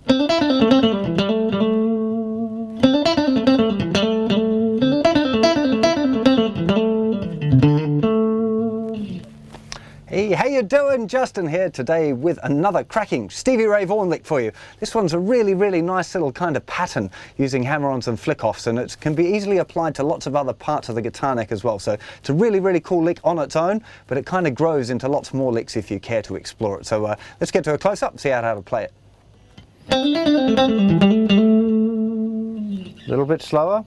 Hey, how you doing? Justin here today with another cracking Stevie Ray Vaughan lick for you. This one's a really nice little kind of pattern using hammer-ons and flick-offs, and it can be easily applied to lots of other parts of the guitar neck as well. So it's a really cool lick on its own, but it kind of grows into lots more licks if you care to explore it. So let's get to a close-up and see how to play it. A little bit slower.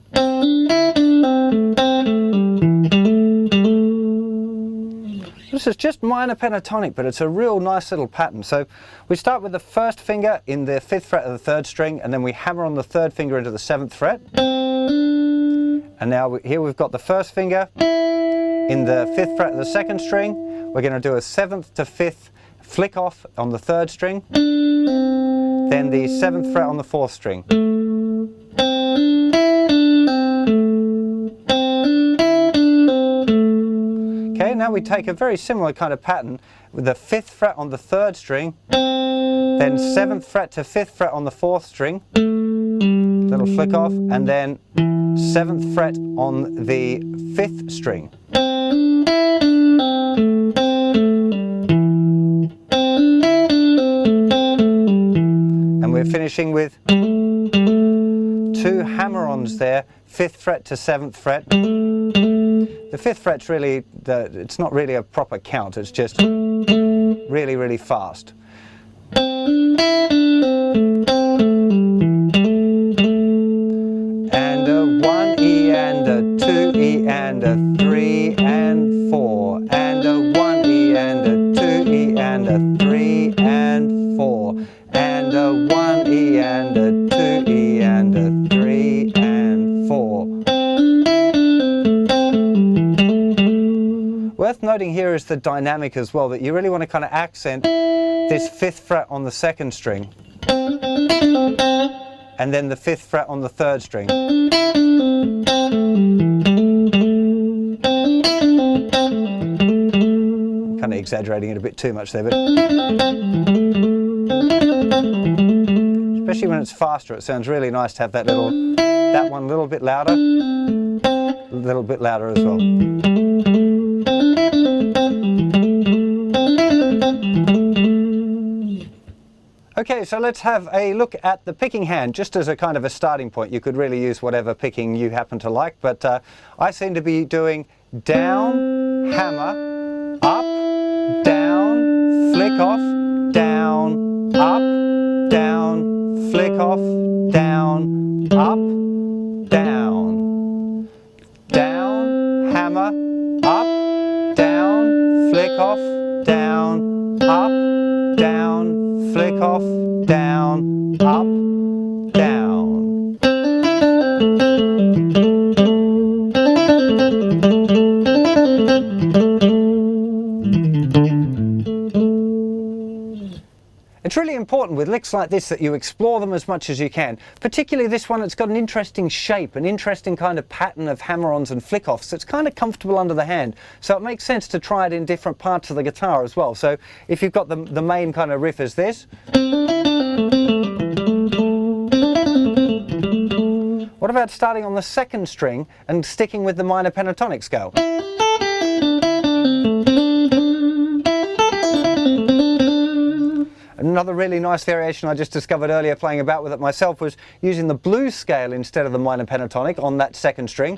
This is just minor pentatonic, but it's a real nice little pattern. So we start with the first finger in the 5th fret of the 3rd string, and then we hammer on the 3rd finger into the 7th fret. And now here we've got the 1st finger in the 5th fret of the 2nd string. We're going to do a 7th to 5th flick off on the 3rd string, then the 7th fret on the 4th string. Okay, now we take a very similar kind of pattern with the 5th fret on the 3rd string, then 7th fret to 5th fret on the 4th string, little flick off, and then 7th fret on the 5th string. And we're finishing with 2 hammer-ons there, 5th fret to 7th fret. The 5th fret's really, it's not really a proper count, it's just really fast. And a 1E and a 2E and a 3 and 4. And a 1E and a 2E and a 3 and 4. And a 1E and a 2E and a 3 and 4. Worth noting here is the dynamic as well, that you really want to kind of accent this 5th fret on the 2nd string and then the 5th fret on the 3rd string. I'm kind of exaggerating it a bit too much there, but especially when it's faster, it sounds really nice to have that one a little bit louder, a little bit louder as well. Okay, so let's have a look at the picking hand, just as a kind of a starting point. You could really use whatever picking you happen to like, but I seem to be doing down, hammer, up, down, flick off, down, up, down, flick off, down, up, down, down, hammer, up, down, flick off, down, up, down, flick off, down, up, down. It's really important with licks like this that you explore them as much as you can. Particularly this one, it's got an interesting shape, an interesting kind of pattern of hammer-ons and flick-offs. It's kind of comfortable under the hand, so it makes sense to try it in different parts of the guitar as well. So if you've got the main kind of riff as this, what about starting on the 2nd string and sticking with the minor pentatonic scale? Another really nice variation I just discovered earlier playing about with it myself was using the blues scale instead of the minor pentatonic on that 2nd string.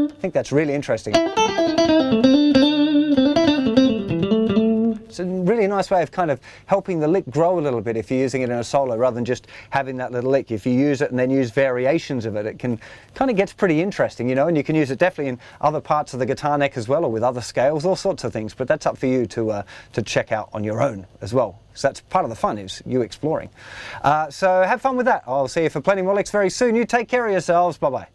I think that's really interesting. It's a really nice way of kind of helping the lick grow a little bit if you're using it in a solo rather than just having that little lick. If you use it and then use variations of it, it can kind of gets pretty interesting, you know, and you can use it definitely in other parts of the guitar neck as well, or with other scales, all sorts of things, but that's up for you to check out on your own as well. So that's part of the fun, is you exploring. So have fun with that. I'll see you for plenty more licks very soon. You take care of yourselves. Bye-bye.